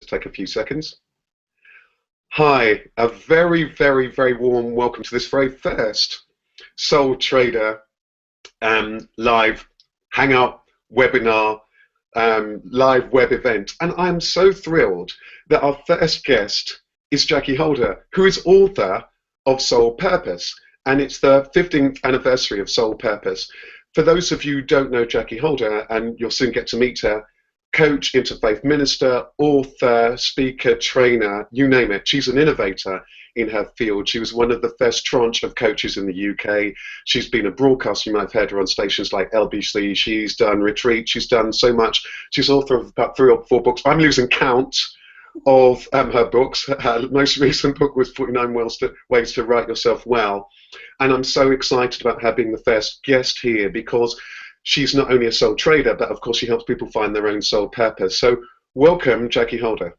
take a few seconds. Hi, a very, very, very warm welcome to this very first Soul Trader live hangout webinar, live web event. And I'm so thrilled that our first guest is Jackie Holder, who is author of Soul Purpose. And it's the 15th anniversary of Soul Purpose. For those of you who don't know Jackie Holder, and you'll soon get to meet her, coach, interfaith minister, author, speaker, trainer, you name it. She's an innovator in her field. She was one of the first tranche of coaches in the UK. She's been a broadcaster. You might have heard her on stations like LBC. She's done retreats. She's done so much. She's author of about 3 or 4 books. I'm losing count of her books. Her most recent book was 49 Ways to Write Yourself Well. And I'm so excited about her being the first guest here because she's not only a soul trader, but of course she helps people find their own soul purpose. So welcome, Jackie Holder.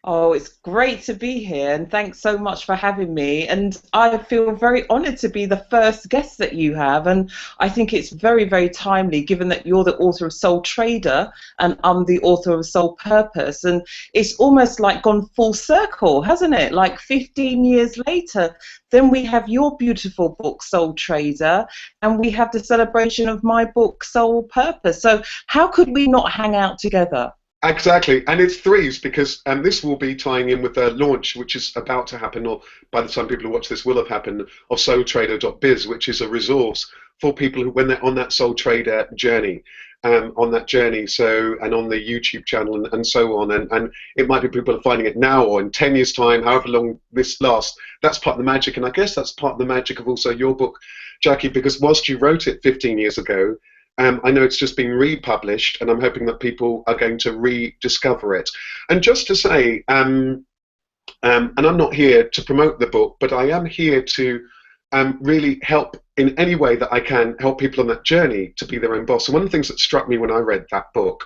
Oh, it's great to be here, and thanks so much for having me. And I feel very honoured to be the first guest that you have, and I think it's very, very timely, given that you're the author of Soul Trader and I'm the author of Soul Purpose, and it's almost like gone full circle, hasn't it? Like 15 years later, then we have your beautiful book, Soul Trader, and we have the celebration of my book, Soul Purpose. So how could we not hang out together? Exactly, and it's threes because this will be tying in with the launch, which is about to happen, or by the time people who watch this will have happened, of soultrader.biz, which is a resource for people who, when they're on that soul trader journey, on that journey, so, and on the YouTube channel and so on, and it might be people are finding it now or in 10 years' time, however long this lasts. That's part of the magic, and I guess that's part of the magic of also your book, Jackie, because whilst you wrote it 15 years ago, I know it's just been republished, and I'm hoping that people are going to rediscover it. And just to say, and I'm not here to promote the book, but I am here to really help in any way that I can help people on that journey to be their own boss. And one of the things that struck me when I read that book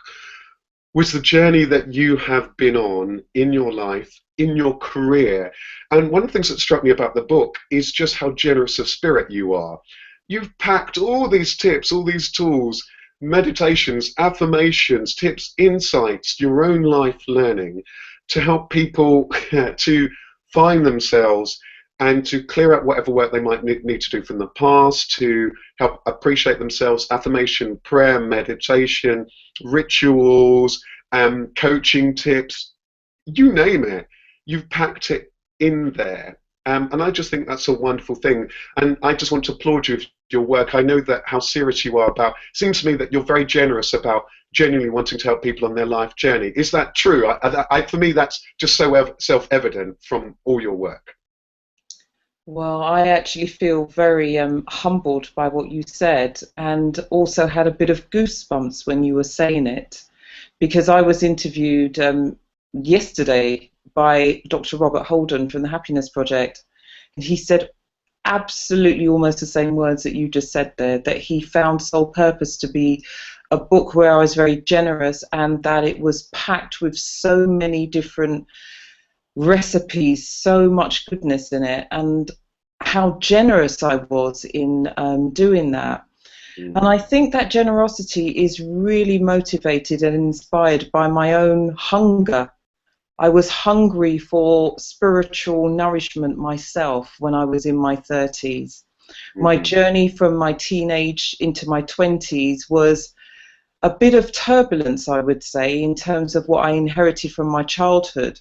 was the journey that you have been on in your life, in your career. And one of the things that struck me about the book is just how generous of spirit you are. You've packed all these tips, all these tools, meditations, affirmations, tips, insights, your own life learning to help people to find themselves and to clear out whatever work they might need to do from the past, to help appreciate themselves, affirmation, prayer, meditation, rituals, coaching tips, you name it. You've packed it in there. And I just think that's a wonderful thing. And I just want to applaud you for your work. I know that how serious you are about, it seems to me that you're very generous about genuinely wanting to help people on their life journey. Is that true? For me, that's just so self-evident from all your work. Well, I actually feel very humbled by what you said, and also had a bit of goosebumps when you were saying it, because I was interviewed yesterday by Dr. Robert Holden from the Happiness Project, and he said absolutely almost the same words that you just said there, that he found Soul Purpose to be a book where I was very generous and that it was packed with so many different recipes, so much goodness in it, and how generous I was in doing that. And I think that generosity is really motivated and inspired by my own hunger. I was hungry for spiritual nourishment myself when I was in my 30s. My journey from my teenage into my 20s was a bit of turbulence, I would say, in terms of what I inherited from my childhood.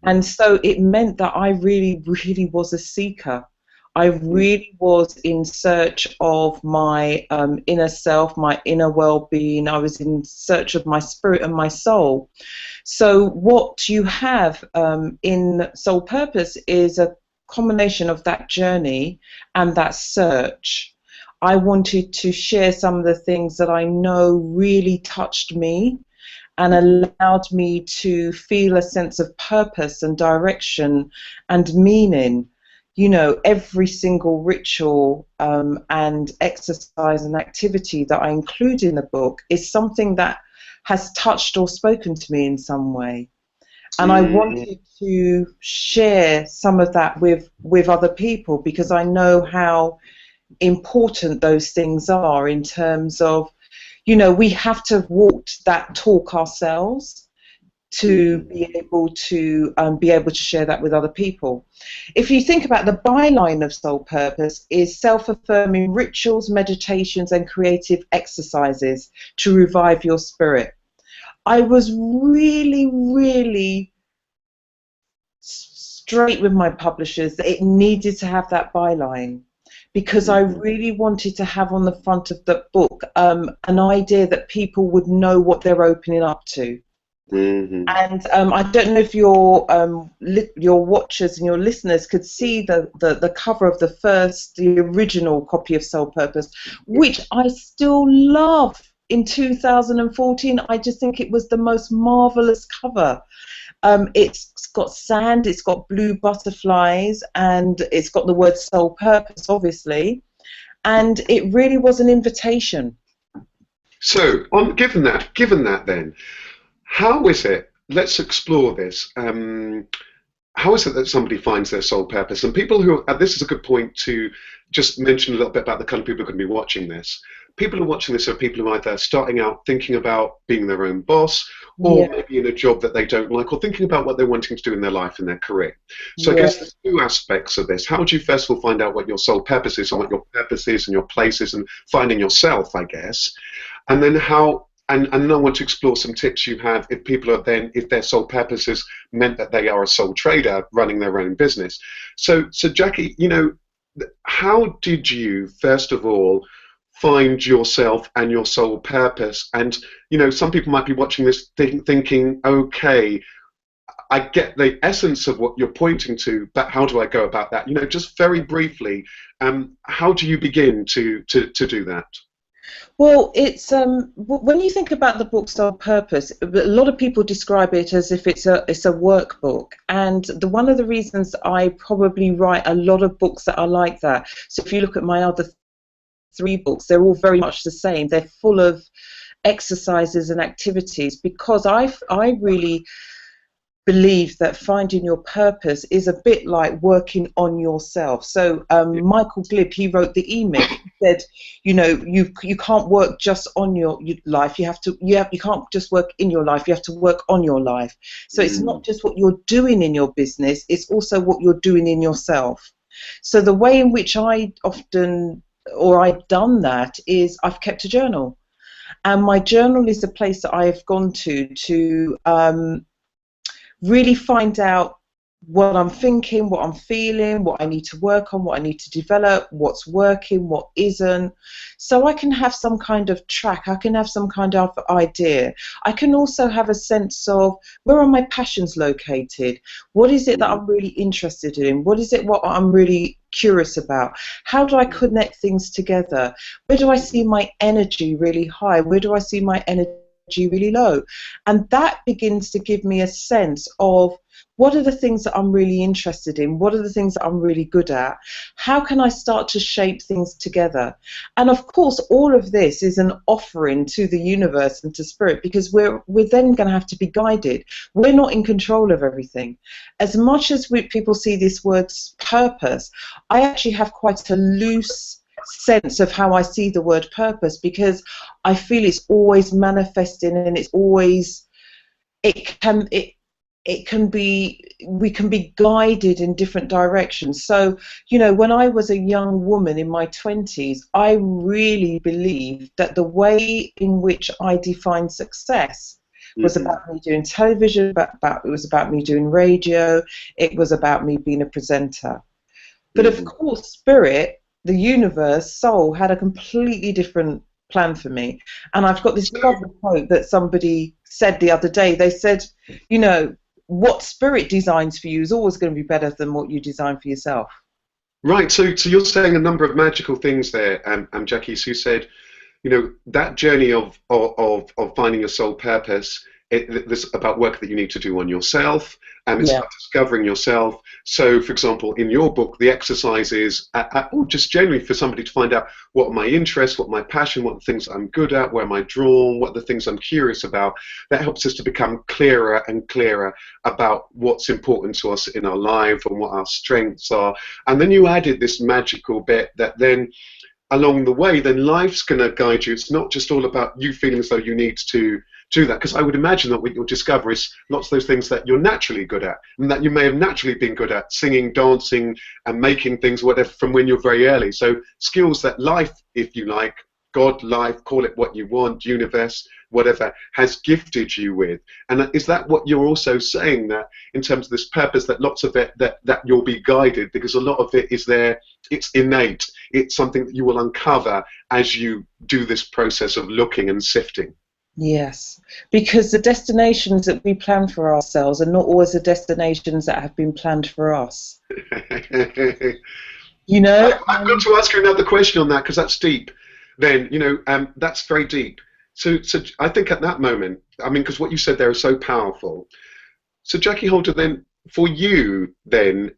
And so it meant that I really, really was a seeker. I really was in search of my inner self, my inner well-being. I was in search of my spirit and my soul. So what you have in Soul Purpose is a combination of that journey and that search. I wanted to share some of the things that I know really touched me and allowed me to feel a sense of purpose and direction and meaning. You know, every single ritual and exercise and activity that I include in the book is something that has touched or spoken to me in some way. And I wanted to share some of that with other people, because I know how important those things are in terms of, you know, we have to walk that talk ourselves. to be able to share that with other people. If you think about the byline of Soul Purpose is self-affirming rituals, meditations and creative exercises to revive your spirit. I was really, really straight with my publishers that it needed to have that byline, because I really wanted to have on the front of the book an idea that people would know what they're opening up to. Mm-hmm. And I don't know if your watchers and your listeners could see the cover of the original copy of Soul Purpose, which I still love in 2014. I just think it was the most marvelous cover. It's got sand, it's got blue butterflies, and it's got the word Soul Purpose, obviously. And it really was an invitation. So, given that then, how is it, let's explore this, how is it that somebody finds their soul purpose? And people who, this is a good point to just mention a little bit about the kind of people who are going to be watching this. People who are watching this are people who are either starting out thinking about being their own boss, or maybe in a job that they don't like, or thinking about what they're wanting to do in their life and their career. So I guess there's two aspects of this. How do you first of all find out what your soul purpose is, and what your purpose is, and your place is, and finding yourself, I guess. And then how, and I want to explore some tips you have if people are then, if their sole purpose has meant that they are a sole trader running their own business. So Jackie, you know, how did you first of all find yourself and your sole purpose? And you know, some people might be watching this thinking, okay, I get the essence of what you're pointing to, but how do I go about that? You know, just very briefly, how do you begin to do that? Well, it's when you think about the book Soul Purpose, a lot of people describe it as if it's a workbook, and one of the reasons I probably write a lot of books that are like that. So if you look at my other 3 books, they're all very much the same. They're full of exercises and activities, because I really believe that finding your purpose is a bit like working on yourself. So Michael Glibb, he wrote the E-Myth. He said, you know, you can't work just on your life. You can't just work in your life. You have to work on your life. So it's not just what you're doing in your business. It's also what you're doing in yourself. So the way in which I've done that is I've kept a journal, and my journal is a place that I've gone to really find out what I'm thinking, what I'm feeling, what I need to work on, what I need to develop, what's working, what isn't. So I can have some kind of track, I can have some kind of idea. I can also have a sense of where are my passions located? What is it that I'm really interested in? What is it what I'm really curious about? How do I connect things together? Where do I see my energy really high? Where do I see my energy really low? And that begins to give me a sense of what are the things that I'm really interested in, what are the things that I'm really good at, how can I start to shape things together? And of course all of this is an offering to the universe and to spirit, because we're then going to have to be guided. We're not in control of everything. As much as people see this word purpose, I actually have quite a loose sense of how I see the word purpose, because I feel it's always manifesting, and it's always, we can be guided in different directions. So, you know, when I was a young woman in my 20s, I really believed that the way in which I defined success was about me doing television, it was about me doing radio, it was about me being a presenter. But of course, spirit, the universe, soul, had a completely different plan for me. And I've got this lovely quote that somebody said the other day. They said, you know, what spirit designs for you is always going to be better than what you design for yourself. Right, so you're saying a number of magical things there, Jackie. So you said, you know, that journey of finding your soul purpose, this about work that you need to do on yourself, and it's about discovering yourself. So, for example, in your book, the exercises, or just generally for somebody to find out what are my interests, what my passion, what the things I'm good at, where am I drawn, what are the things I'm curious about. That helps us to become clearer and clearer about what's important to us in our life and what our strengths are. And then you added this magical bit that then, along the way, then life's going to guide you. It's not just all about you feeling as though you need to do that? Because I would imagine that what you'll discover is lots of those things that you're naturally good at, and that you may have naturally been good at, singing, dancing, and making things, whatever, from when you're very early. So skills that life, if you like, God, life, call it what you want, universe, whatever, has gifted you with. And is that what you're also saying, that in terms of this purpose, that lots of it, that you'll be guided, because a lot of it is there, it's innate, it's something that you will uncover as you do this process of looking and sifting? Yes, because the destinations that we plan for ourselves are not always the destinations that have been planned for us. You know, I've got to ask you another question on that, because that's deep. Then, that's very deep. So I think at that moment, I mean, because what you said there is so powerful. So Jackie Holder, then, for you, then,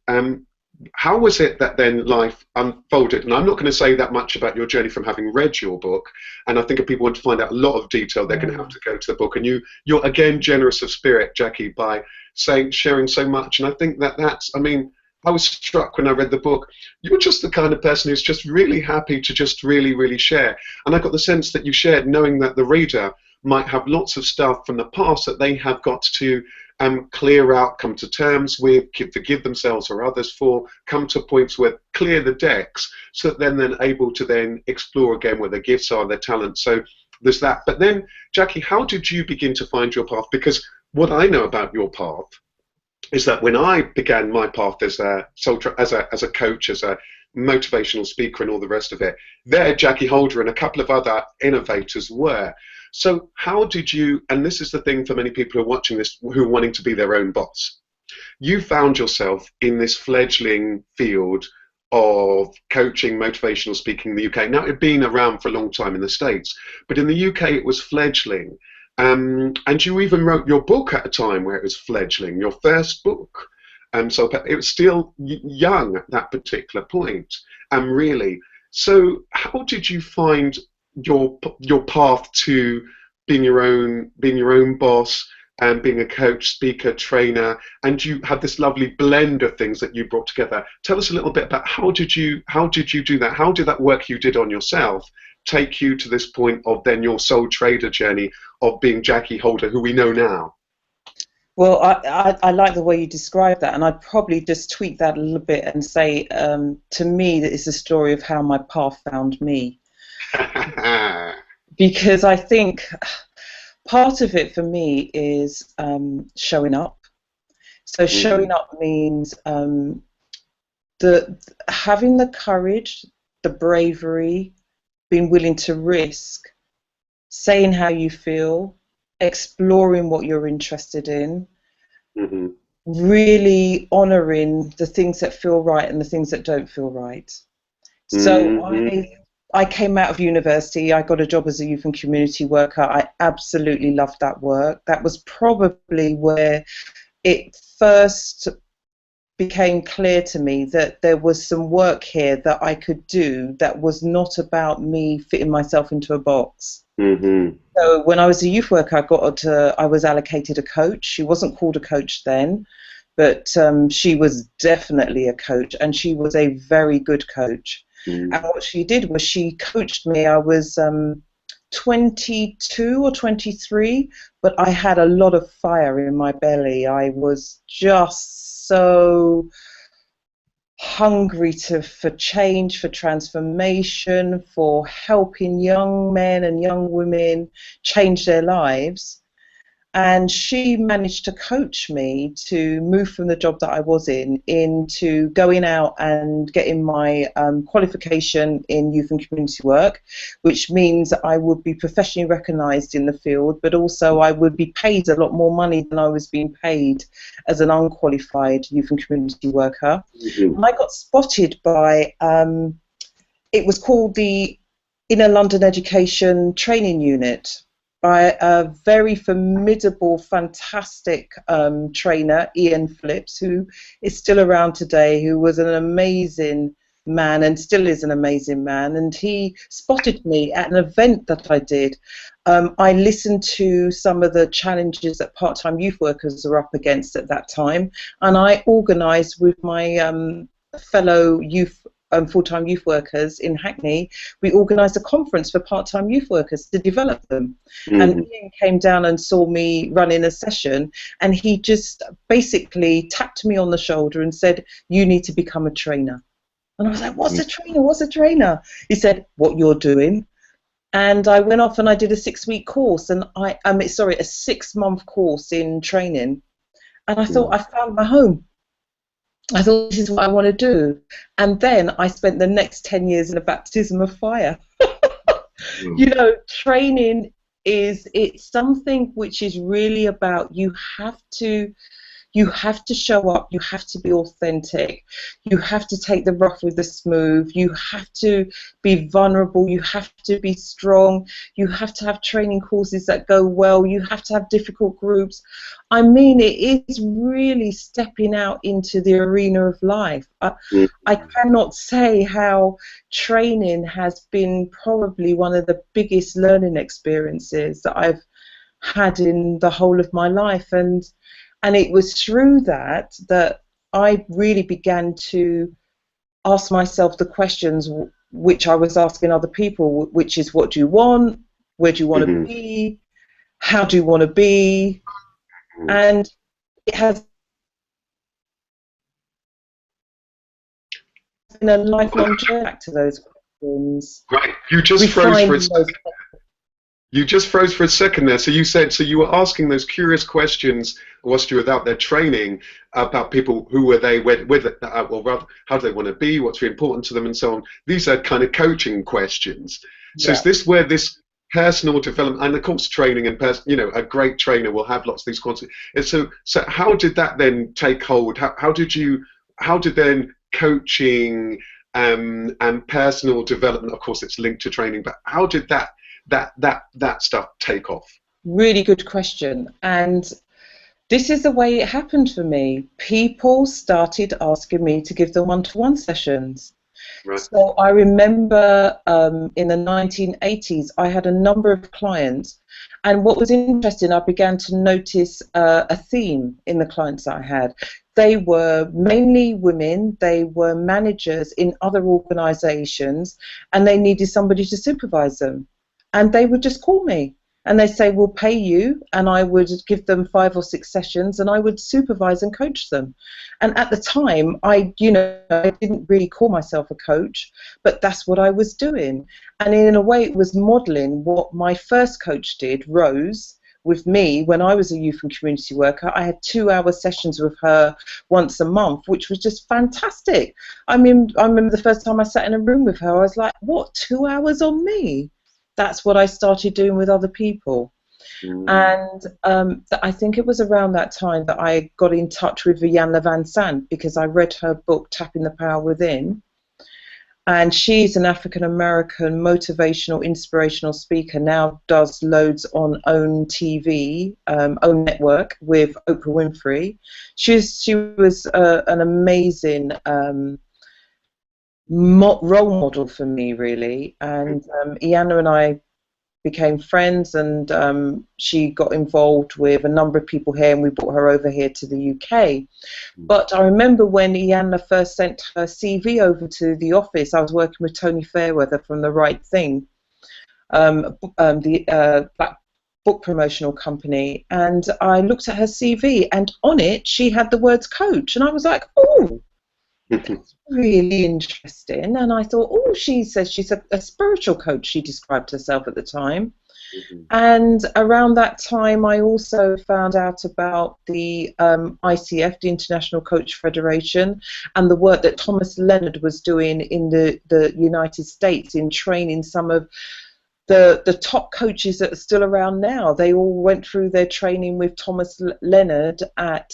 how was it that then life unfolded? And I'm not going to say that much about your journey from having read your book. And I think if people want to find out a lot of detail, they're going to have to go to the book. And you're again generous of spirit, Jackie, by sharing so much. And I think that's, I mean, I was struck when I read the book. You're just the kind of person who's just really happy to just really, really share. And I got the sense that you shared knowing that the reader might have lots of stuff from the past that they have got to clear out, come to terms with, forgive themselves or others for, come to points where clear the decks, so that they're able to then explore again where their gifts are, their talents. So there's that. But then, Jackie, how did you begin to find your path? Because what I know about your path is that when I began my path as a coach, as a motivational speaker and all the rest of it, there Jackie Holder and a couple of other innovators were. So how did you, and this is the thing for many people who are watching this, who are wanting to be their own boss, you found yourself in this fledgling field of coaching, motivational speaking in the UK. Now, it had been around for a long time in the States, but in the UK it was fledgling. And you even wrote your book at a time where it was fledgling, your first book. So it was still young at that particular point, really. So how did you find your path to being your own boss and being a coach, speaker, trainer, and you had this lovely blend of things that you brought together? Tell us a little bit about how did you do that? How did that work you did on yourself take you to this point of then your sole trader journey of being Jackie Holder, who we know now? Well, I like the way you describe that, and I'd probably just tweak that a little bit and say, to me, that it's a story of how my path found me. Because I think part of it for me is showing up. So showing up means having the courage, the bravery, being willing to risk, saying how you feel, exploring what you're interested in, really honouring the things that feel right and the things that don't feel right. So I came out of university, I got a job as a youth and community worker. I absolutely loved that work. That was probably where it first became clear to me that there was some work here that I could do that was not about me fitting myself into a box. So when I was a youth worker, I was allocated a coach. She wasn't called a coach then, but she was definitely a coach, and she was a very good coach. And what she did was she coached me. I was 22 or 23, but I had a lot of fire in my belly. I was just so hungry for change, for transformation, for helping young men and young women change their lives. And she managed to coach me to move from the job that I was in into going out and getting my qualification in youth and community work, which means I would be professionally recognised in the field, but also I would be paid a lot more money than I was being paid as an unqualified youth and community worker. And I got spotted by, it was called the Inner London Education Training Unit, by a very formidable, fantastic trainer, Ian Phillips, who is still around today, who was an amazing man and still is an amazing man. And he spotted me at an event that I did. I listened to some of the challenges that part-time youth workers are up against at that time, and I organised with my fellow youth full-time youth workers in Hackney, we organised a conference for part-time youth workers to develop them. And Ian came down and saw me running a session, and he just basically tapped me on the shoulder and said, "You need to become a trainer." And I was like, "What's a trainer? What's a trainer?" He said, "What you're doing." And I went off and I did a 6-week course, and a 6-month course in training. And I thought, I found my home. I thought, this is what I want to do. And then I spent the next 10 years in a baptism of fire. You know, training it's something which is really about, you have to show up, you have to be authentic, you have to take the rough with the smooth, you have to be vulnerable, you have to be strong, you have to have training courses that go well, you have to have difficult groups. I mean, it is really stepping out into the arena of life. I cannot say how training has been probably one of the biggest learning experiences that I've had in the whole of my life, and it was through that I really began to ask myself the questions which I was asking other people, which is, what do you want? Where do you want to be? How do you want to be? And it has been a lifelong journey back to those questions. Right. You just froze for a second. You just froze for a second there. So you said, so you were asking those curious questions whilst you were out there training about people, who were they, where well, rather, how do they want to be, what's really important to them, and so on. These are kind of coaching questions. So is this where this personal development, and of course training and a great trainer will have lots of these quantities. So how did that then take hold? How did then coaching and personal development, of course it's linked to training, but how did that stuff take off? Really good question. And this is the way it happened for me. People started asking me to give them one-to-one sessions. Right. So I remember in the 1980s, I had a number of clients, and what was interesting, I began to notice a theme in the clients that I had. They were mainly women, they were managers in other organizations, and they needed somebody to supervise them. And they would just call me and they'd say, "We'll pay you," and I would give them 5 or 6 sessions and I would supervise and coach them. And at the time, I didn't really call myself a coach, but that's what I was doing. And in a way, it was modeling what my first coach did, Rose, with me when I was a youth and community worker. I had 2-hour sessions with her once a month, which was just fantastic. I mean, I remember the first time I sat in a room with her, I was like, what, 2 hours on me? That's what I started doing with other people. And I think it was around that time that I got in touch with Iyanla Vanzant, because I read her book, Tapping the Power Within. And she's an African-American motivational, inspirational speaker, now does loads on OWN TV, OWN network with Oprah Winfrey. She was an amazing role model for me, really. And Iyanla and I became friends, and she got involved with a number of people here, and we brought her over here to the UK. But I remember when Iyanla first sent her CV over to the office, I was working with Tony Fairweather from The Right Thing, the Black book promotional company, and I looked at her CV, and on it she had the words coach, and I was like, oh, that's really interesting. And I thought, oh, she says she's a spiritual coach, she described herself at the time. And around that time, I also found out about the ICF, the International Coach Federation, and the work that Thomas Leonard was doing in the United States in training some of the top coaches that are still around now. They all went through their training with Thomas Leonard at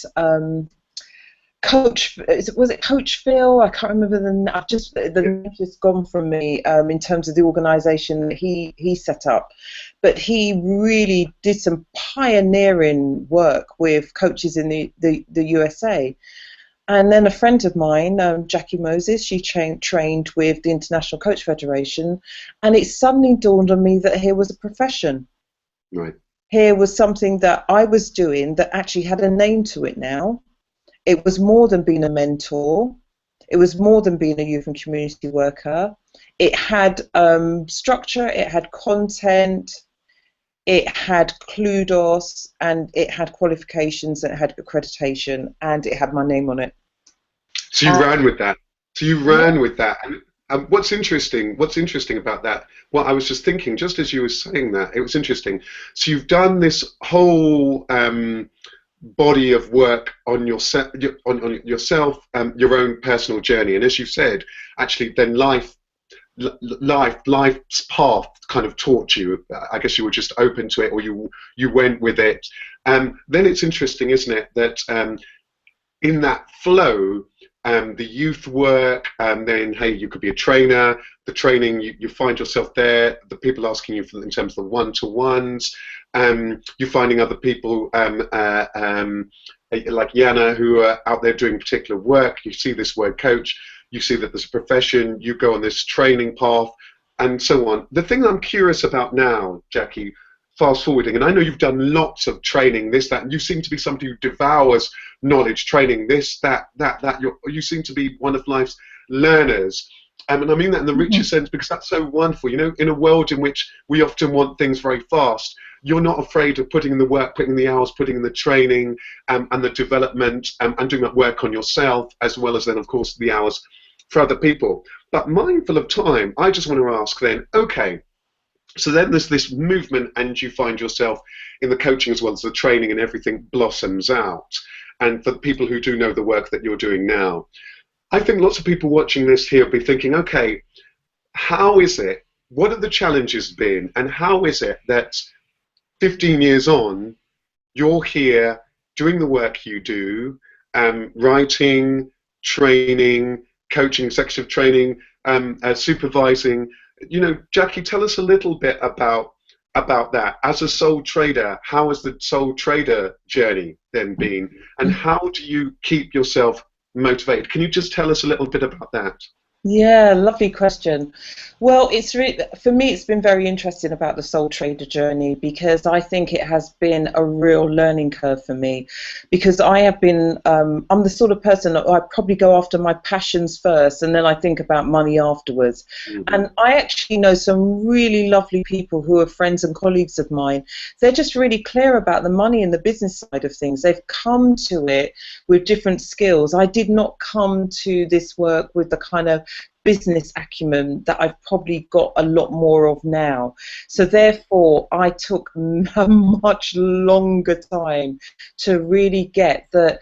was it Coach Phil? I can't remember the name's just gone from me in terms of the organisation that he set up. But he really did some pioneering work with coaches in the USA. And then a friend of mine, Jackie Moses, she trained with the International Coach Federation, and it suddenly dawned on me that here was a profession. Right. Here was something that I was doing that actually had a name to it now. It was more than being a mentor. It was more than being a youth and community worker. It had structure, it had content, it had Cludos, and it had qualifications, and it had accreditation, and it had my name on it. So you ran with that. So you ran with that. And what's interesting about that, what I was just thinking, just as you were saying that, it was interesting. So you've done this whole body of work on yourself, your own personal journey, and as you said, actually, then life's path kind of taught you. I guess you were just open to it, or you went with it. Then it's interesting, isn't it, that in that flow, the youth work, then hey, you could be a trainer. The training, you find yourself there. The people asking you for, in terms of the one-to-ones. You're finding other people like Yana who are out there doing particular work. You see this word coach. You see that there's a profession. You go on this training path, and so on. The thing I'm curious about now, Jackie, fast forwarding, and I know you've done lots of training, this, that, and you seem to be somebody who devours knowledge, training, this, that. You seem to be one of life's learners. And I mean that in the richest sense, because that's so wonderful. You know, in a world in which we often want things very fast, you're not afraid of putting in the work, putting in the hours, putting in the training and the development and doing that work on yourself, as well as then, of course, the hours for other people. But mindful of time, I just want to ask then, okay, so then there's this movement and you find yourself in the coaching as well as the training, and everything blossoms out. And for the people who do know the work that you're doing now, I think lots of people watching this here will be thinking, okay, how is it, what have the challenges been, and how is it that 15 years on, you're here doing the work you do, writing, training, coaching, executive training, supervising. You know, Jackie, tell us a little bit about that. As a sole trader, how has the sole trader journey then been, and how do you keep yourself motivated? Can you just tell us a little bit about that? Yeah, lovely question. Well, it's really, for me, it's been very interesting about the sole trader journey, because I think it has been a real learning curve for me, because I have been, I'm the sort of person that I probably go after my passions first, and then I think about money afterwards. And I actually know some really lovely people who are friends and colleagues of mine. They're just really clear about the money and the business side of things. They've come to it with different skills. I did not come to this work with the kind of business acumen that I've probably got a lot more of now. So therefore, I took a much longer time to really get that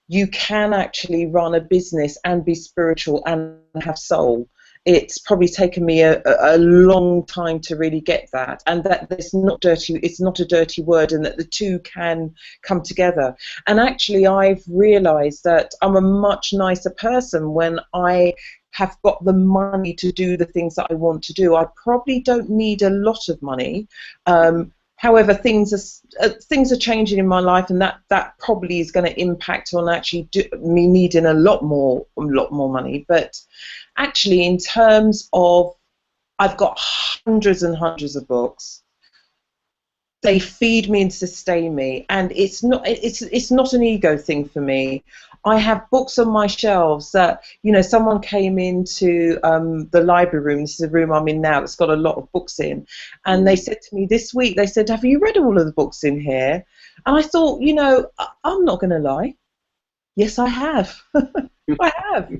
you can actually run a business and be spiritual and have soul. It's probably taken me a long time to really get that, and that it's not dirty, it's not a dirty word, and that the two can come together. And actually, I've realized that I'm a much nicer person when I have got the money to do the things that I want to do. I probably don't need a lot of money. However, things are changing in my life, and that probably is going to impact on actually me needing a lot more money. But actually, in terms of, I've got hundreds and hundreds of books. They feed me and sustain me, and it's not an ego thing for me. I have books on my shelves that, you know, someone came into the library room. This is the room I'm in now. It's got a lot of books in, and they said to me this week, they said, "Have you read all of the books in here?" And I thought, you know, I'm not going to lie. Yes, I have. I have.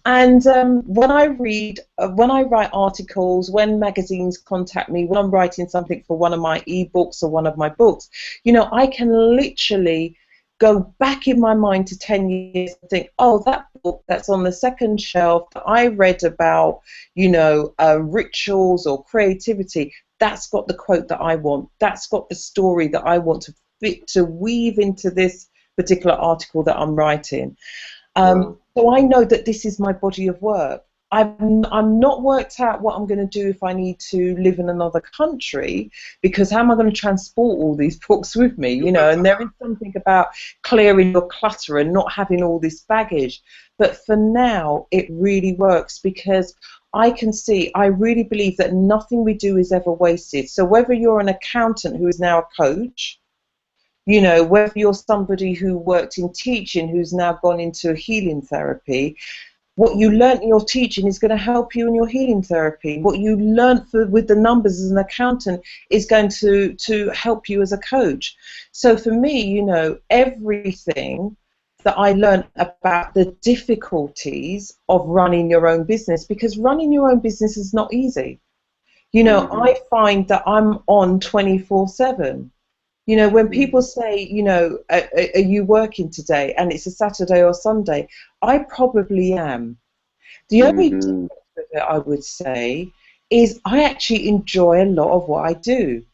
And when I write articles, when magazines contact me, when I'm writing something for one of my ebooks or one of my books, you know, I can literally go back in my mind to 10 years and think, oh, that book that's on the second shelf that I read about, you know, rituals or creativity, that's got the quote that I want. That's got the story that I want to weave into this particular article that I'm writing. Wow. So I know that this is my body of work. I'm not worked out what I'm going to do if I need to live in another country, because how am I going to transport all these books with me, you know? And there is something about clearing your clutter and not having all this baggage. But for now, it really works, because I can see, I really believe that nothing we do is ever wasted. So whether you're an accountant who is now a coach, you know, whether you're somebody who worked in teaching who's now gone into healing therapy, What you learnt in your teaching is going to help you in your healing therapy. What you learnt with the numbers as an accountant is going to help you as a coach. So for me, you know, everything that I learned about the difficulties of running your own business, because running your own business is not easy. You know, I find that I'm on 24/7. You know, when people say, you know, are you working today? And it's a Saturday or Sunday, I probably am. The only difference with it, I would say, is I actually enjoy a lot of what I do.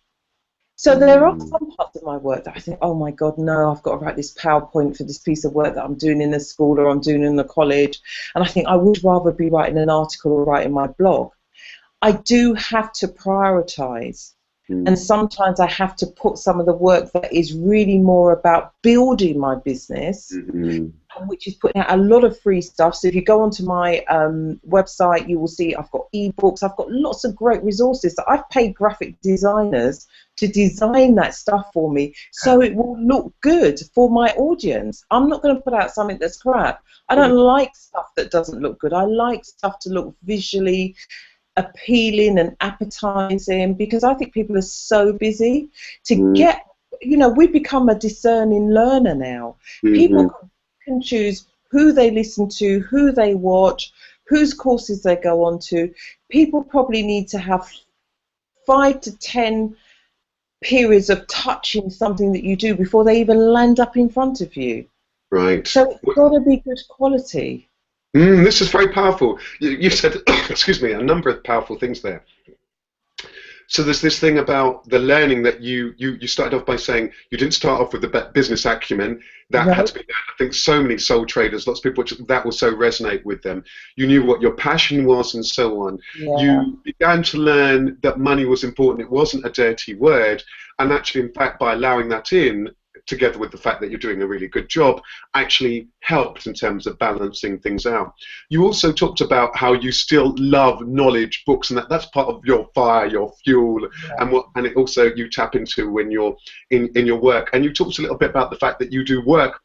So there are some parts of my work that I think, oh my God, no, I've got to write this PowerPoint for this piece of work that I'm doing in the school or I'm doing in the college. And I think I would rather be writing an article or writing my blog. I do have to prioritize. And sometimes I have to put some of the work that is really more about building my business, which is putting out a lot of free stuff. So if you go onto my website, you will see I've got ebooks, I've got lots of great resources that I've paid graphic designers to design that stuff for me so it will look good for my audience. I'm not going to put out something that's crap. I don't like stuff that doesn't look good. I like stuff to look visually appealing and appetizing, because I think people are so busy to get, you know, we become a discerning learner now. People can choose who they listen to, who they watch, whose courses they go on to. People probably need to have 5 to 10 periods of touching something that you do before they even land up in front of you. Right. So it's got to be good quality. This is very powerful. You said, excuse me, a number of powerful things there. So there's this thing about the learning that you started off by saying you didn't start off with the business acumen. That had to be learned. I think so many soul traders, lots of people, that will so resonate with them. You knew what your passion was and so on. Yeah. You began to learn that money was important. It wasn't a dirty word. And actually, in fact, by allowing that in, together with the fact that you're doing a really good job, actually helped in terms of balancing things out. You also talked about how you still love knowledge, books, and that's part of your fire, your fuel, and it also you tap into when you're in your work. And you talked a little bit about the fact that you do work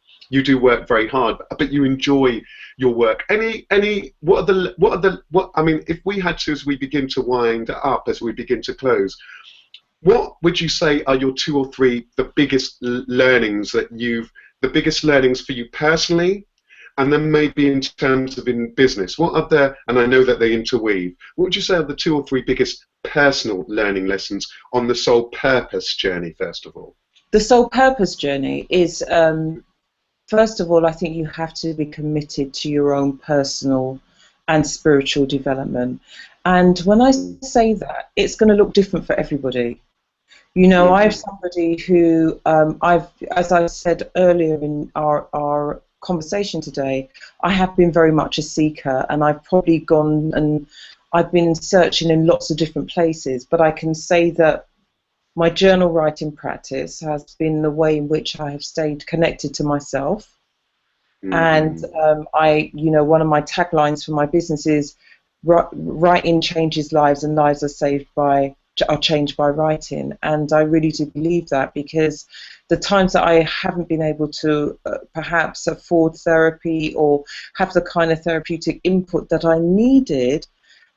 very hard, but you enjoy your work. I mean, if we had to, as we begin to wind up, as we begin to close, what would you say are your 2 or 3 the biggest learnings for you personally, and then maybe in terms of in business? What are the, and I know that they interweave, what would you say are the 2 or 3 biggest personal learning lessons on the soul purpose journey, first of all? The soul purpose journey is, first of all, I think you have to be committed to your own personal and spiritual development. And when I say that, it's going to look different for everybody. You know, I have somebody who, as I said earlier in our conversation today, I have been very much a seeker, and I've probably gone and I've been searching in lots of different places, but I can say that my journal writing practice has been the way in which I have stayed connected to myself. And one of my taglines for my business is writing changes lives, and lives are changed by writing. And I really do believe that, because the times that I haven't been able to perhaps afford therapy or have the kind of therapeutic input that I needed,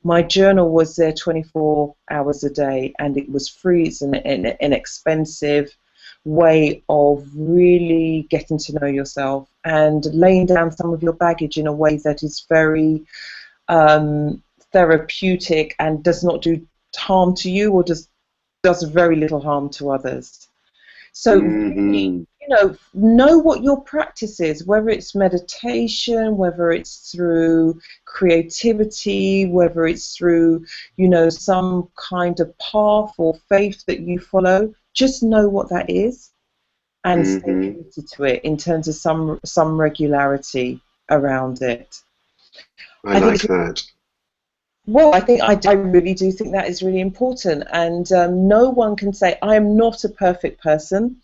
my journal was there 24 hours a day, and it was free. It's an inexpensive way of really getting to know yourself and laying down some of your baggage in a way that is very therapeutic and does not do harm to you, or does very little harm to others. So really, know what your practice is, whether it's meditation, whether it's through creativity, whether it's through, some kind of path or faith that you follow. Just know what that is and stay committed to it in terms of some regularity around it. I like that. Well, I really do think that is really important, and no one can say, I am not a perfect person.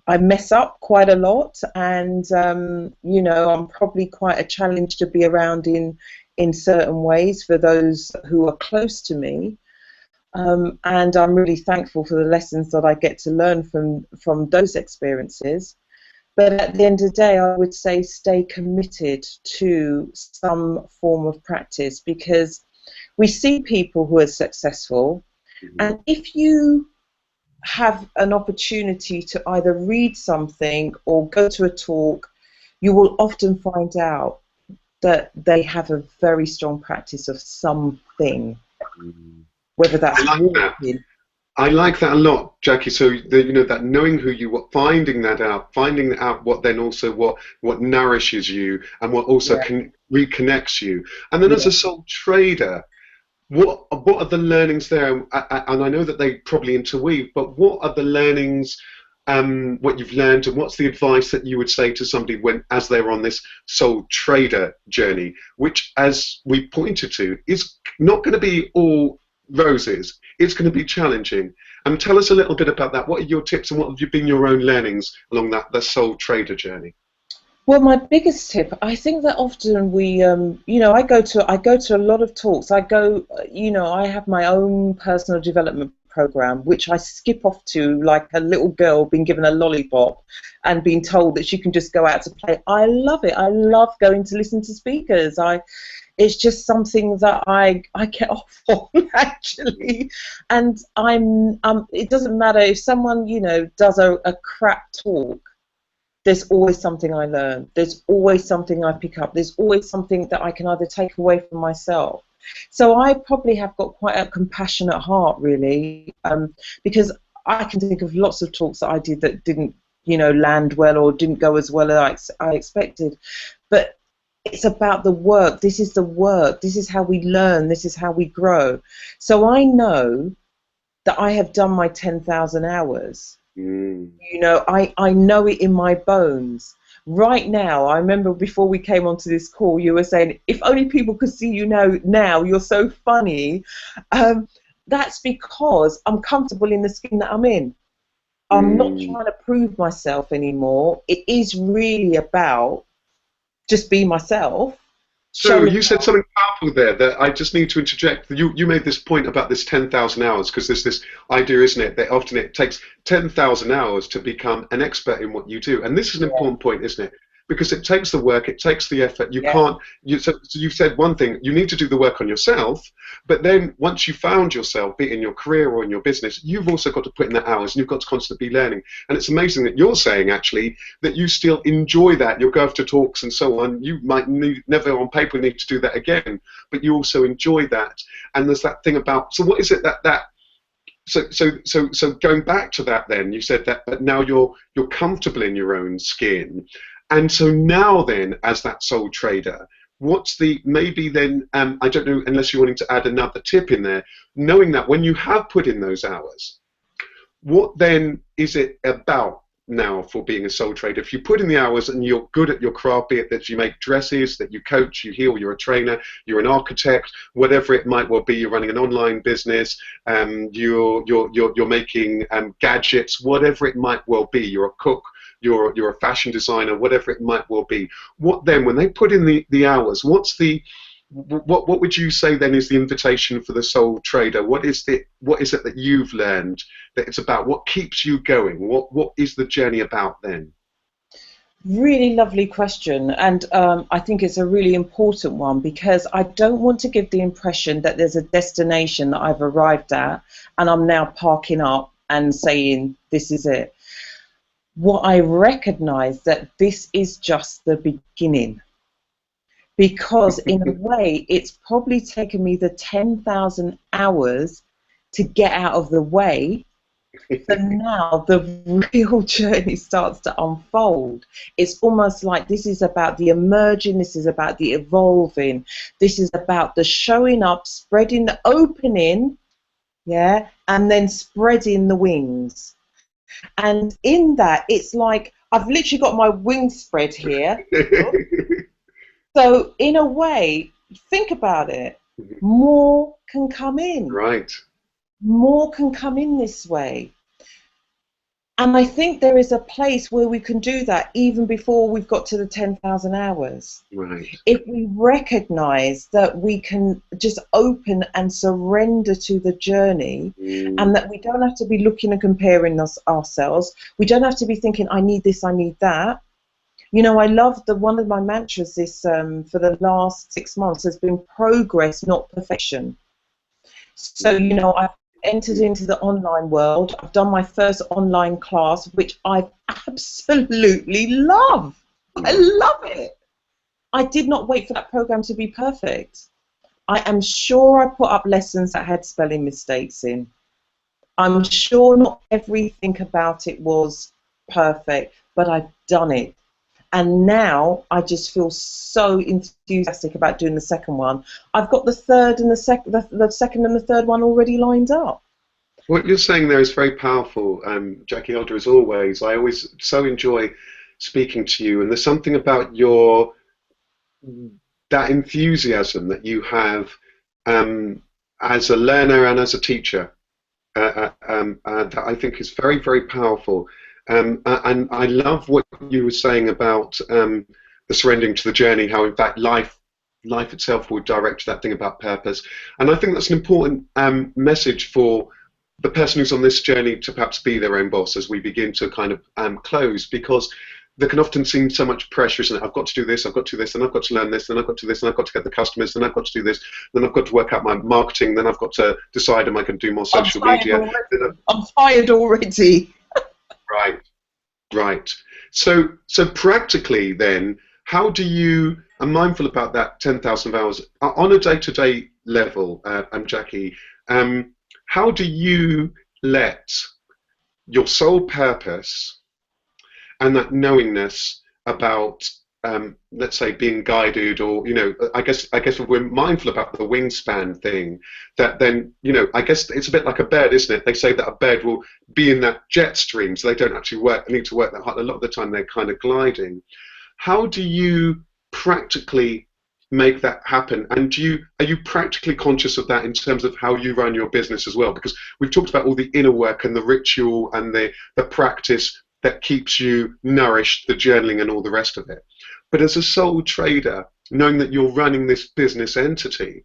I mess up quite a lot, and I'm probably quite a challenge to be around in certain ways for those who are close to me. And I'm really thankful for the lessons that I get to learn from those experiences. But at the end of the day, I would say stay committed to some form of practice, because we see people who are successful, and if you have an opportunity to either read something or go to a talk, you will often find out that they have a very strong practice of something, whether that's I like that. walking. I like that a lot, Jackie. So you know, that knowing who you are, finding out what then also what nourishes you and what also Yeah, reconnects you. And then as yeah. a sole trader, what are the learnings there? And I know that they probably interweave, but what are the learnings? What you've learned, and what's the advice that you would say to somebody as they're on this sole trader journey, which, as we pointed to, is not going to be all roses. It's going to be challenging. Tell us a little bit about that. What are your tips, and what have been your own learnings along the sole trader journey? Well, my biggest tip, I think that often we, I go to a lot of talks. I have my own personal development program, which I skip off to like a little girl being given a lollipop and being told that she can just go out to play. I love it. I love going to listen to speakers. It's just something that I get off on, actually. And it doesn't matter if someone, does a crap talk. There's always something I learn. There's always something I pick up. There's always something that I can either take away from myself. So I probably have got quite a compassionate heart, really, because I can think of lots of talks that I did that didn't, land well or didn't go as well as I expected. But it's about the work. This is the work. This is how we learn. This is how we grow. So I know that I have done my 10,000 hours. I know it in my bones. Right now, I remember before we came onto this call, you were saying, if only people could see you now, you're so funny. That's because I'm comfortable in the skin that I'm in. I'm not trying to prove myself anymore. It is really about just be myself. So you said something powerful there that I just need to interject. You made this point about this 10,000 hours, because there's this idea, isn't it, that often it takes 10,000 hours to become an expert in what you do. And this is an important point, isn't it? Because it takes the work, it takes the effort. So you've said one thing, you need to do the work on yourself, but then once you found yourself, be it in your career or in your business, you've also got to put in the hours, and you've got to constantly be learning. And it's amazing that you're saying, actually, that you still enjoy that. You'll go to talks and so on. You might never on paper need to do that again, but you also enjoy that. And there's that thing about, so what is it So going back to that, then you said that, but now you're comfortable in your own skin. And so now then, as that sole trader, what's maybe then, I don't know, unless you're wanting to add another tip in there, knowing that when you have put in those hours, what then is it about now for being a sole trader? If you put in the hours and you're good at your craft, be it that you make dresses, that you coach, you heal, you're a trainer, you're an architect, whatever it might well be, you're running an online business, you're making gadgets, whatever it might well be, you're a cook, you're a fashion designer, whatever it might well be. What then, when they put in the hours, what would you say then is the invitation for the sole trader? What is it that you've learned that it's about? What keeps you going? What is the journey about then? Really lovely question, and I think it's a really important one, because I don't want to give the impression that there's a destination that I've arrived at and I'm now parking up and saying this is it. What I recognize that this is just the beginning, because in a way it's probably taken me the 10,000 hours to get out of the way. So now the real journey starts to unfold. It's almost like this is about the emerging, this is about the evolving, this is about the showing up, spreading the opening, and then spreading the wings. And in that, it's like I've literally got my wings spread here. So in a way, think about it. More can come in. Right. More can come in this way. And I think there is a place where we can do that even before we've got to the 10,000 hours. Right. If we recognize that we can just open and surrender to the journey, and that we don't have to be looking and comparing ourselves. We don't have to be thinking, I need this, I need that. You know, I love one of my mantras this for the last 6 months has been progress, not perfection. So, you know, I've entered into the online world. I've done my first online class, which I absolutely love. I love it. I did not wait for that program to be perfect. I am sure I put up lessons that had spelling mistakes in. I'm sure not everything about it was perfect, but I've done it. And now I just feel so enthusiastic about doing the second one. I've got the third and the second and the third one already lined up. What you're saying there is very powerful, Jackie Elder, as always. I always so enjoy speaking to you, and there's something about that enthusiasm that you have as a learner and as a teacher that I think is very, very powerful. And I love what you were saying about the surrendering to the journey, how in fact life itself will direct that thing about purpose. And I think that's an important message for the person who's on this journey to perhaps be their own boss as we begin to kind of close, because there can often seem so much pressure, isn't it? I've got to do this, I've got to do this, and I've got to learn this, then I've got to do this, and I've got to get the customers, then I've got to do this, then I've got to work out my marketing, then I've got to decide am I going to do more social media. I'm tired already. Right, right. So practically then, how do you, I'm mindful about that 10,000 hours, on a day-to-day level, Jackie, how do you let your sole purpose and that knowingness about, let's say, being guided, or, you know, I guess if we're mindful about the wingspan thing, that then, you know, I guess it's a bit like a bird, isn't it? They say that a bird will be in that jet stream, so they don't actually need to work that hard. A lot of the time they're kind of gliding. How do you practically make that happen? And are you practically conscious of that in terms of how you run your business as well? Because we've talked about all the inner work and the ritual and the practice that keeps you nourished, the journaling and all the rest of it. But as a sole trader, knowing that you're running this business entity,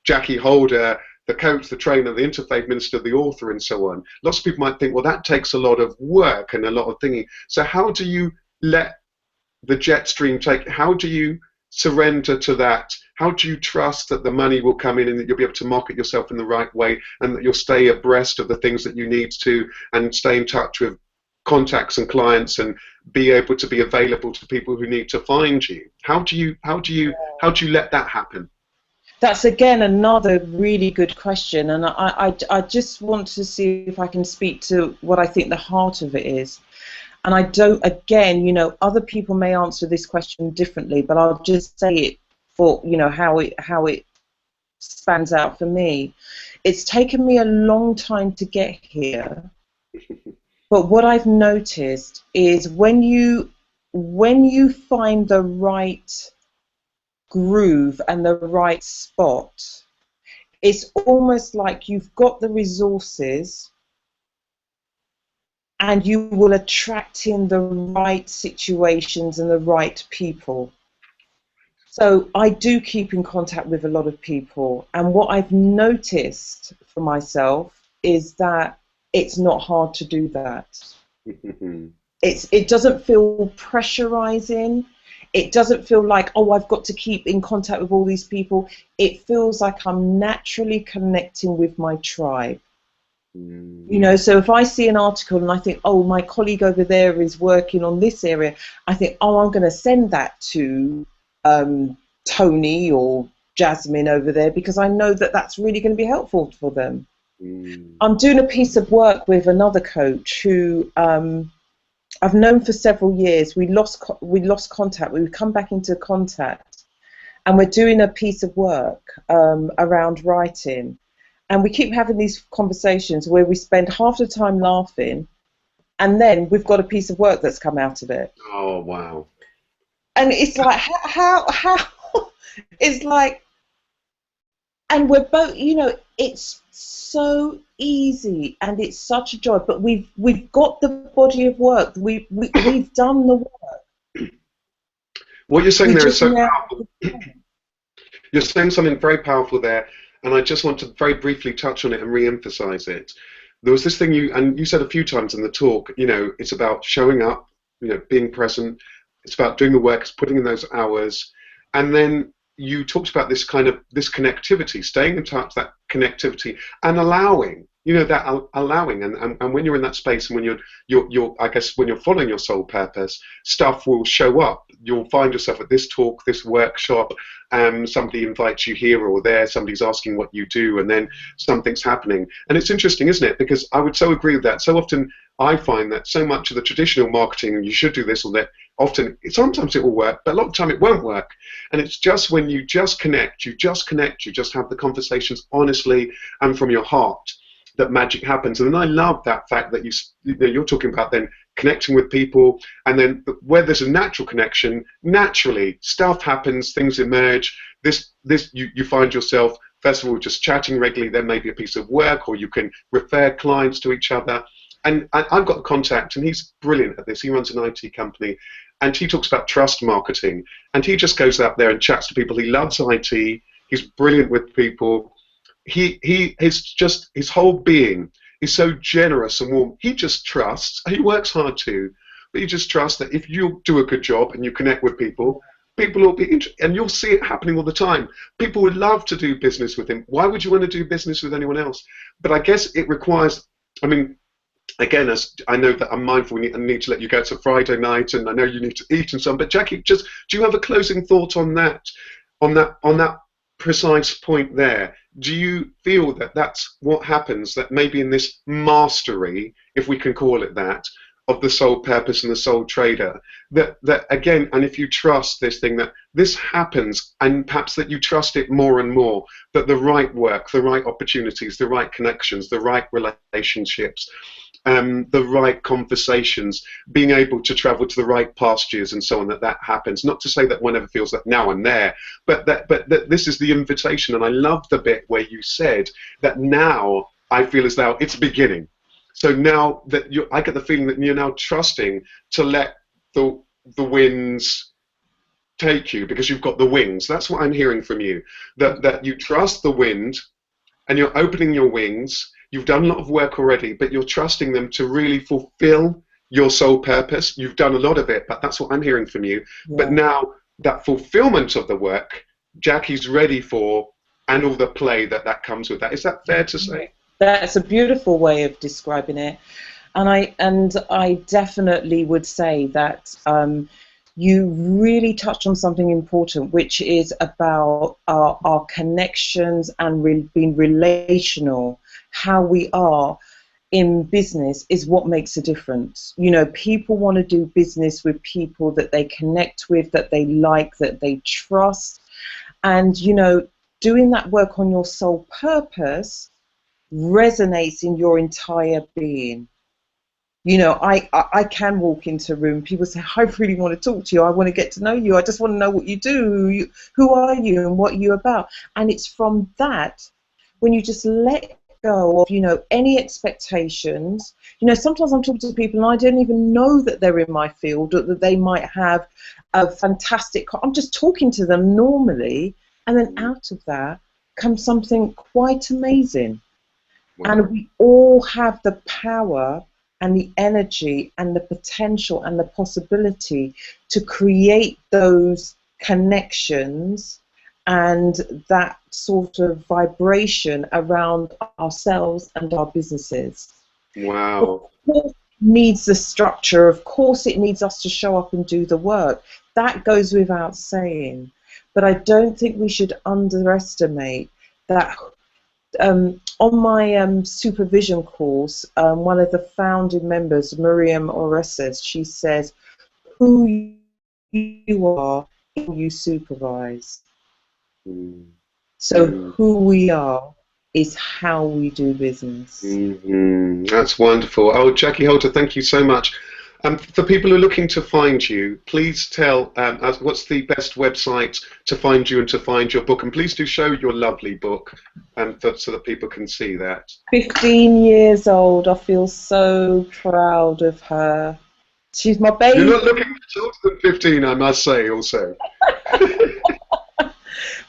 Jackie Holder, the coach, the trainer, the interfaith minister, the author, and so on, lots of people might think, well, that takes a lot of work and a lot of thinking. So how do you let the jet stream take? How do you surrender to that? How do you trust that the money will come in and that you'll be able to market yourself in the right way, and that you'll stay abreast of the things that you need to, and stay in touch with contacts and clients, and be able to be available to people who need to find you? How do you let that happen? That's again another really good question, and I just want to see if I can speak to what I think the heart of it is. And I don't, again, you know, other people may answer this question differently, but I'll just say it for, you know, how it spans out for me. It's taken me a long time to get here, but what I've noticed is when you find the right groove and the right spot, it's almost like you've got the resources and you will attract in the right situations and the right people. So I do keep in contact with a lot of people, and what I've noticed for myself is that it's not hard to do that. It doesn't feel pressurizing. It doesn't feel like, oh, I've got to keep in contact with all these people. It feels like I'm naturally connecting with my tribe. You know, so if I see an article and I think, oh, my colleague over there is working on this area, I think, oh, I'm going to send that to Tony or Jasmine over there, because I know that that's really going to be helpful for them. I'm doing a piece of work with another coach who I've known for several years. We lost contact. We've come back into contact, and we're doing a piece of work around writing. And we keep having these conversations where we spend half the time laughing, and then we've got a piece of work that's come out of it. Oh, wow. And it's like, how it's like, and we're both, you know, it's so easy and it's such a joy, but we've got the body of work. We've done the work. What you're saying there is so powerful. You're saying something very powerful there. And I just want to very briefly touch on it and re-emphasize it. There was this thing you said a few times in the talk, you know, it's about showing up, you know, being present. It's about doing the work, it's putting in those hours, and then you talked about this kind of this connectivity, staying in touch, that connectivity, and allowing, you know, that allowing, and when you're in that space, and when you're I guess when you're following your soul purpose, stuff will show up. You'll find yourself at this talk, this workshop, somebody invites you here or there, somebody's asking what you do, and then something's happening. And it's interesting, isn't it? Because I would so agree with that. So often I find that so much of the traditional marketing, and you should do this or that, often, sometimes it will work, but a lot of the time it won't work. And it's just when you just connect, you just have the conversations honestly and from your heart, that magic happens. And then I love that fact that you're talking about then connecting with people, and then where there's a natural connection, naturally stuff happens, things emerge. You find yourself first of all just chatting regularly, then maybe a piece of work, or you can refer clients to each other. And I've got the contact, and he's brilliant at this. He runs an IT company, and he talks about trust marketing, and he just goes out there and chats to people. He loves IT. He's brilliant with people. His whole being is so generous and warm. He just trusts. He works hard too, but he just trusts that if you do a good job and you connect with people, people will be and you'll see it happening all the time. People would love to do business with him. Why would you want to do business with anyone else? But I guess it requires. I mean, again, as I know that I'm mindful, I need to let you go. It's a Friday night, and I know you need to eat and so on. But Jackie, do you have a closing thought on that? On that precise point there, do you feel that that's what happens, that maybe in this mastery, if we can call it that, of the soul purpose and the soul trader, that again, and if you trust this thing, that this happens, and perhaps that you trust it more and more, that the right work, the right opportunities, the right connections, the right relationships, the right conversations, being able to travel to the right pastures and so on, that happens. Not to say that one ever feels that now I'm there, but that this is the invitation. And I love the bit where you said that now I feel as though it's beginning. So now that I get the feeling that you're now trusting to let the winds take you, because you've got the wings. That's what I'm hearing from you, that you trust the wind, and you're opening your wings. You've done a lot of work already, but you're trusting them to really fulfill your soul purpose. You've done a lot of it, but that's what I'm hearing from you. Yeah. But now that fulfillment of the work, Jackie's ready for, and all the play that comes with that. Is that fair to say? That's a beautiful way of describing it. And I definitely would say that you really touched on something important, which is about our connections and being relational. How we are in business is what makes a difference. You know, people want to do business with people that they connect with, that they like, that they trust. And, you know, doing that work on your soul purpose resonates in your entire being. You know, I can walk into a room, people say, I really want to talk to you, I want to get to know you, I just want to know what you do, who are you and what you're about. And it's from that, when you just let go of, you know, any expectations. You know, sometimes I'm talking to people and I don't even know that they're in my field, or that they might have a fantastic, I'm just talking to them normally, and then out of that comes something quite amazing. Wow. And we all have the power and the energy and the potential and the possibility to create those connections and that sort of vibration around ourselves and our businesses. Wow. Of course it needs the structure, of course it needs us to show up and do the work. That goes without saying. But I don't think we should underestimate that. On my supervision course, one of the founding members, Miriam Orestes, she says, who you are, you supervise. So who we are is how we do business. That's wonderful. Oh, Jackie Holter, thank you so much. For people who are looking to find you, please tell us what's the best website to find you and to find your book. And please do show your lovely book so that people can see that. 15 years old. I feel so proud of her. She's my baby. You're not looking much older than 15, I must say, also.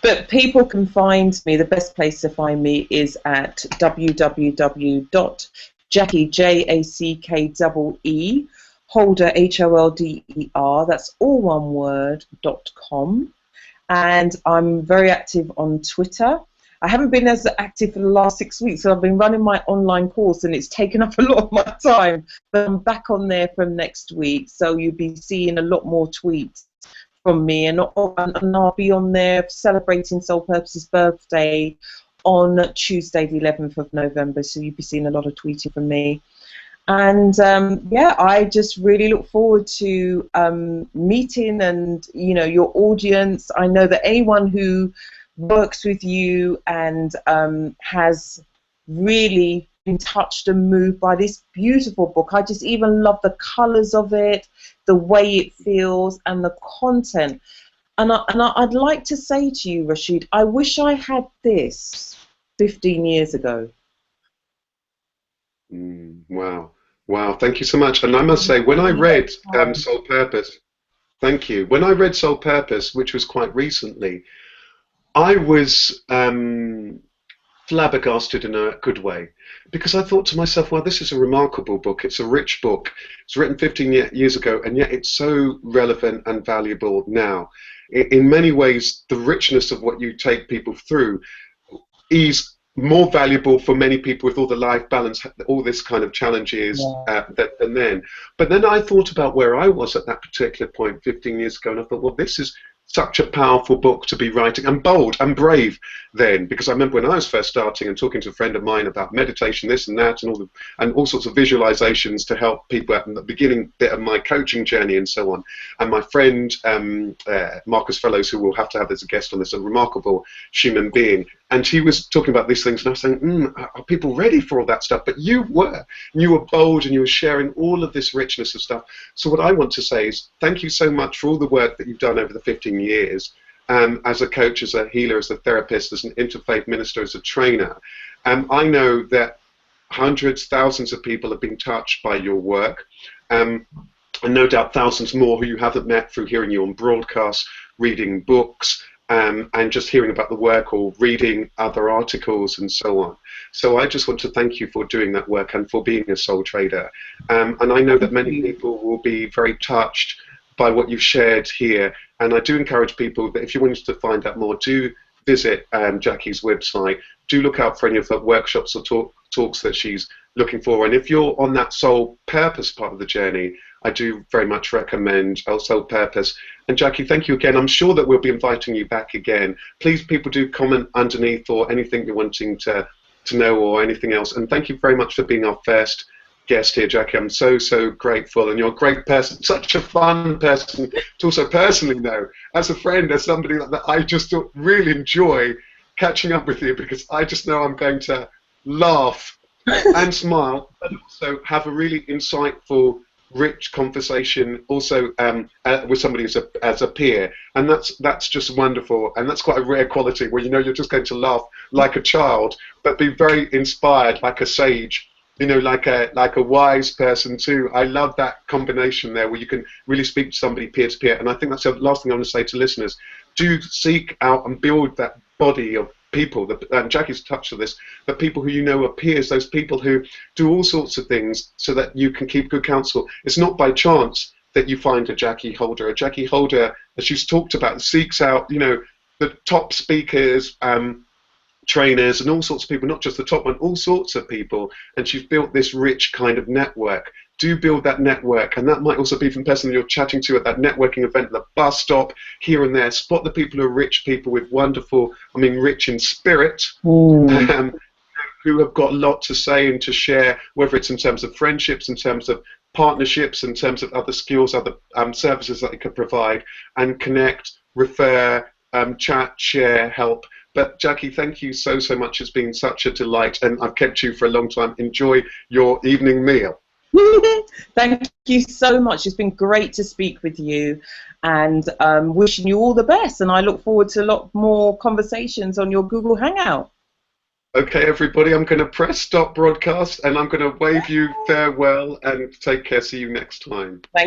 But people can find me. The best place to find me is at www.jackie, Jackee, Holder, HOLDER, that's all one word, .com. And I'm very active on Twitter. I haven't been as active for the last 6 weeks, so I've been running my online course and it's taken up a lot of my time. But I'm back on there from next week, so you'll be seeing a lot more tweets from me, and I'll be on there celebrating Soul Purpose's birthday on Tuesday the 11th of November, so you'll be seeing a lot of tweeting from me. And yeah, I just really look forward to meeting and your audience. I know that anyone who works with you and has really been touched and moved by this beautiful book. I just even love the colours of it, the way it feels, and the content. And I'd like to say to you, Rashid, I wish I had this 15 years ago. Wow. Wow, thank you so much. And I must say, when I read Soul Purpose, thank you. When I read Soul Purpose, which was quite recently, I was flabbergasted in a good way, because I thought to myself, well, this is a remarkable book. It's a rich book. It's written 15 years ago, and yet it's so relevant and valuable now. In many ways, the richness of what you take people through is more valuable for many people with all the life balance, all this kind of challenges than then. But then I thought about where I was at that particular point 15 years ago, and I thought, well, this is such a powerful book to be writing, and bold and brave then, because I remember when I was first starting and talking to a friend of mine about meditation, this and that, and all sorts of visualizations to help people at the beginning bit of my coaching journey and so on. And my friend Marcus Fellows, who we'll have to have as a guest on this, a remarkable human being, and he was talking about these things, and I was saying, are people ready for all that stuff? But you were bold, and you were sharing all of this richness of stuff. So what I want to say is thank you so much for all the work that you've done over the 15 years, as a coach, as a healer, as a therapist, as an interfaith minister, as a trainer. I know that hundreds, thousands of people have been touched by your work, and no doubt thousands more who you haven't met through hearing you on broadcasts, reading books, and just hearing about the work or reading other articles and so on. So I just want to thank you for doing that work and for being a soul trader. And I know that many people will be very touched by what you've shared here. And I do encourage people that if you want to find out more, do visit Jackie's website. Do look out for any of the workshops or talks that she's looking for. And if you're on that soul purpose part of the journey, I do very much recommend Soul Purpose. And Jackie, thank you again. I'm sure that we'll be inviting you back again. Please, people, do comment underneath or anything you're wanting to know or anything else. And thank you very much for being our first guest here, Jackie. I'm so, so grateful. And you're a great person, such a fun person to also personally know. As a friend, as somebody that I just really enjoy catching up with you, because I just know I'm going to laugh and smile, but also have a really insightful, rich conversation also with somebody as a peer, and that's just wonderful, and that's quite a rare quality where you're just going to laugh like a child but be very inspired like a sage, like a wise person too. I love that combination there where you can really speak to somebody peer to peer. And I think that's the last thing I want to say to listeners. Do seek out and build that body of people, and Jackie's touched on this, the people who are peers, those people who do all sorts of things so that you can keep good counsel. It's not by chance that you find a Jackie Holder. A Jackie Holder, as she's talked about, seeks out, the top speakers, trainers, and all sorts of people, not just the top one, all sorts of people, and she's built this rich kind of network. Do build that network, and that might also be from the person you're chatting to at that networking event, the bus stop, here and there. Spot the people who are rich people with wonderful, rich in spirit, who have got a lot to say and to share, whether it's in terms of friendships, in terms of partnerships, in terms of other skills, other services that they could provide, and connect, refer, chat, share, help. But Jackie, thank you so, so much. It's been such a delight, and I've kept you for a long time. Enjoy your evening meal. Thank you so much. It's been great to speak with you, and wishing you all the best. And I look forward to a lot more conversations on your Google Hangout. Okay, everybody, I'm going to press stop broadcast, and I'm going to wave you farewell, and take care. See you next time. Thank